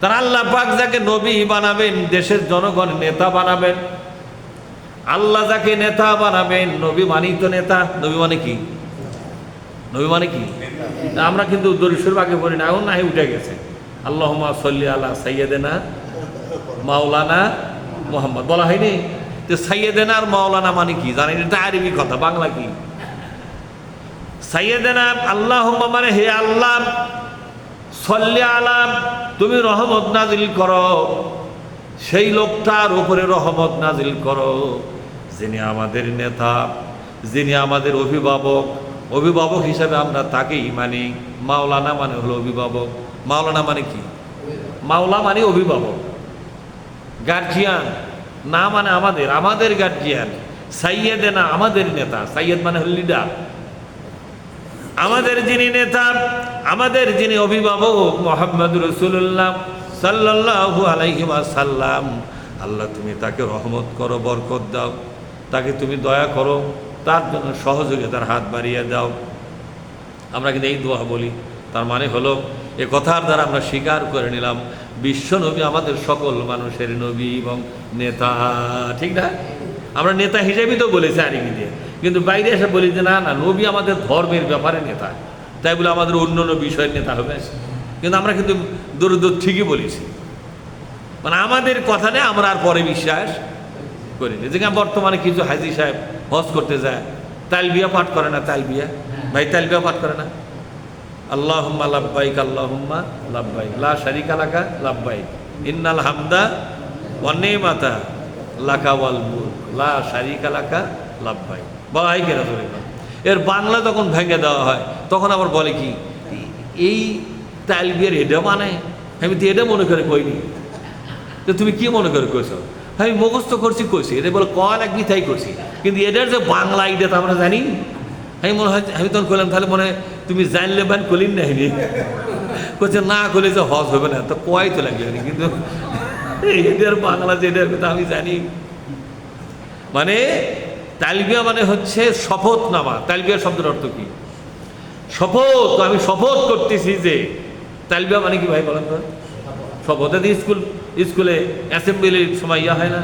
তার আল্লাহ পাক যাকে নবী বানাবেন, দেশের জনগণ নেতা বানাবেন। আল্লাহ যাকে নেতা বানাবেন, নবী মানেই তো নেতা। নবী মানে কি? নবী মানে কি? আমরা কিন্তু দরিদ্র বাকে পড়ি না, এখন নাহি উঠে গেছে আল্লাহুম্মা সাল্লি আলা সাইয়্যিদিনা মাওলানা মুহাম্মদ বলা হয়নি? তো সাইয়্যিদিনা আর মাওলানা মানে কি জানেন? এটা আরবি কথা, বাংলা কি? সাইয়্যিদিনা আল্লাহুম্মা মানে হে আল্লাহ, সাল্লি আলা তুমি রহমত নাজিল করো সেই লোকটার উপরে, রহমত নাজিল করো যিনি আমাদের নেতা, যিনি আমাদের অভিভাবক। অভিভাবক হিসাবে আমরা তাকেই মানি। মাওলানা মানে হলো অভিভাবক। মাওলানা মানে কি? মাওলা মানে অভিভাবক, গার্জিয়ান। না মানে আমাদের, আমাদের গার্জিয়ান। সাইয়্যিদিনা আমাদের নেতা, সাইয়্যিদ মানে হল লিডার। আমাদের যিনি নেতা, আমাদের যিনি অভিভাবক মুহাম্মদুর রাসূলুল্লাহ সাল্লাল্লাহু আলাইহি ওয়াসাল্লাম, আল্লাহ তুমি তাকে রহমত করো, বরকত দাও, তাকে তুমি দয়া করো, তার জন্য সহযোগিতার হাত বাড়িয়ে দাও। আমরা কিন্তু এই দোয়া বলি। তার মানে হলো এ কথার দ্বারা আমরা স্বীকার করে নিলাম বিশ্ব নবী আমাদের সকল মানুষের নবী এবং নেতা, ঠিক না? আমরা নেতা হিসেবেই তো বলেছি আরবি দিয়ে, কিন্তু বাইরে এসে বলি যে না না, নবী আমাদের ধর্মের ব্যাপারে নেতা, তাই বলে আমাদের অন্য অন্য বিষয়ের নেতা হবে। কিন্তু আমরা কিন্তু দূর ঠিকই বলেছি, মানে আমাদের কথা নেই, আমরা আর পরে বিশ্বাস করিনি। যেখানে বর্তমানে কিছু হাজি সাহেব হজ করতে যায়, তালবিয়া পাঠ করে না। তালবিয়া ভাই, তালবিয়া পাঠ করে না। আল্লাহুম্মা লাব্বাইক আল্লাহুম্মা লাব্বাইক লা শারিকা লাকা লাব্বাইক ইন্নাল হামদা ওয়ান নিমাতা লাকা ওয়াল মুলক লা শারিকা লাকা লাব্বাইক। ভাই কেন ধরে এর বাংলা যখন ভেঙে দেওয়া হয় তখন আবার বলে কি এই তালবিয়ার এটা মানে, আমি তো এটা মনে করে কইনি। তো তুমি কি মনে করে কইছো? আমি মুখস্থ করছি কইছি, এটা বলে কয় লাগবি তাই করছি, কিন্তু এটার যে বাংলা এটা তো আমরা জানি। আমি মনে হয় আমি তখন করলাম তাহলে মনে হয় তুমি জানলে বান কলিন না হিনি করছে না, করলে যে হজ হবে না, তো কয় তো লাগবে, কিন্তু এটার বাংলা যে এটার কথা আমি জানি। মানে তালবিয়া মানে হচ্ছে শপথ নামা। তালবিয়া শব্দের অর্থ কি? শপথ। আমি শপথ করতেছি যে, তালবিয়া মানে কি ভাই বলেন তো? শপথ। স্কুলে অ্যাসেম্বলির সময় ইয়া হয় না,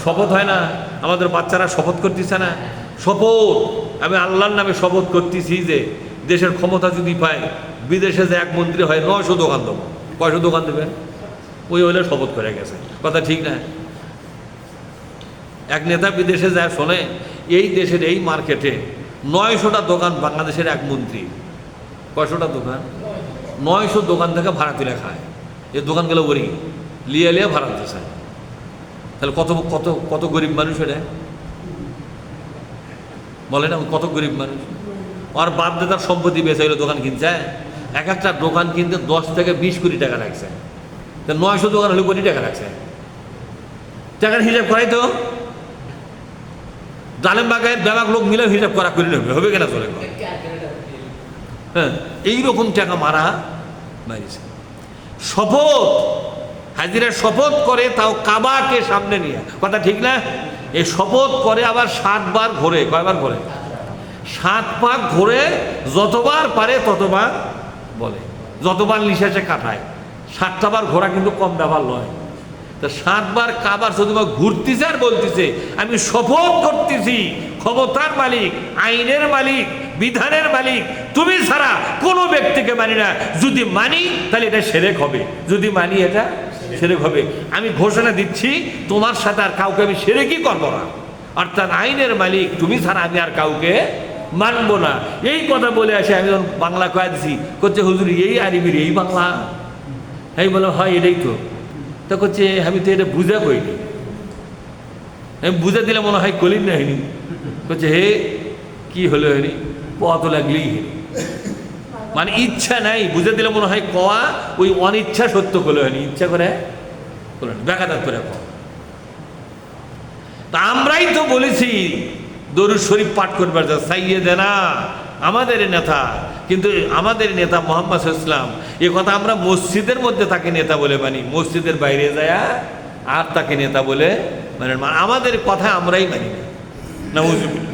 শপথ হয় না? আমাদের বাচ্চারা শপথ করতেছে না? শপথ। আমি আল্লাহর নামে শপথ করতেছি যে দেশের ক্ষমতা যদি পাই, বিদেশে যে এক মন্ত্রী হয় 900 দোকান দেবো। কয়শো দোকান দেবেন? ওই হইলে শপথ করে গেছে, কথা ঠিক না? এক নেতা বিদেশে যায়, শোনে এই দেশের এই মার্কেটে 900টা দোকান বাংলাদেশের এক মন্ত্রী। কয়শোটা দোকান? 900 দোকান থেকে ভাড়া তুলে খায়। এই দোকানগুলো ওরি লিয়ে লিয়ে ভাড়া দিতে চায়। তাহলে কত কত কত গরিব মানুষ এটা বলে না? কত গরিব মানুষ। আর বাপ দাদার সম্পত্তি বেঁচে হইলো দোকান কিনছে। এক একটা দোকান কিনতে 10 থেকে 20 কোটি টাকা লাগছে। তা 900 দোকান হলে কোটি টাকা লাগছে। টাকার হিসাব করাই তো জালেম বাগায় ব্যাপক লোক মিলে হিসাব করা করে নেবে, হবে কেনা চলে? হ্যাঁ, এইরকম টাকা মারা মারিছে। শপথ, হাজিরা শপথ করে, তাও কাবাকে সামনে নিয়ে, কথা ঠিক না? এই শপথ করে আবার 7 বার ঘোরে। কয়বার ঘোরে? 7 পাক ঘোরে, যতবার পারে ততবার বলে, যতবার নিঃশ্বাসে কাটায়। 7টা বার ঘোরা কিন্তু কম ব্যাপার নয়। তা 7 বার কাবার যতবার ঘুরতেছে আর বলতেছে আমি শপথ করতেছি ক্ষমতার মালিক, আইনের মালিক, বিধানের মালিক তুমি ছাড়া কোনো ব্যক্তিকে মানি না। যদি মানি তাহলে এটা শিরক হবে, যদি মানি এটা শিরক হবে। আমি ঘোষণা দিচ্ছি তোমার সাথে আর কাউকে আমি শিরকই করবো না, অর্থাৎ আইনের মালিক তুমি ছাড়া আমি আর কাউকে মানবো না। এই কথা বলে আসে আমি যখন বাংলা কয়ে দিছি, করছে হুজুর এই আরবির এই বাংলা? এই বলে হয় এটাই তো। তা করছে আমি তো এটা বুঝা কইনি, আমি বুঝা দিলে মনে হয় কলিন না হয়নি। করছে হে কি হলো হয়নি, পথ লাগলেই হেনি, মানে ইচ্ছা নাই, বুঝে দিলে মনে হয় কওয়া ওই অনিচ্ছা সত্য করলে হয়নি, ইচ্ছা করে বেকাদাত করে কওয়া। তা আমরাই তো বলেছি দরুদ শরীফ পাঠ করবার যা সাইয়্যিদিনা আমাদের নেতা, কিন্তু আমাদের নেতা মুহাম্মদ সাল্লাল্লাহু আলাইহি ওয়াসাল্লাম, এ কথা আমরা মসজিদের মধ্যে তাকে নেতা বলে মানি, মসজিদের বাইরে যায় আর তাকে নেতা বলে মানে আমাদের কথা আমরাই মানি না। নাউজুবিল্লাহ।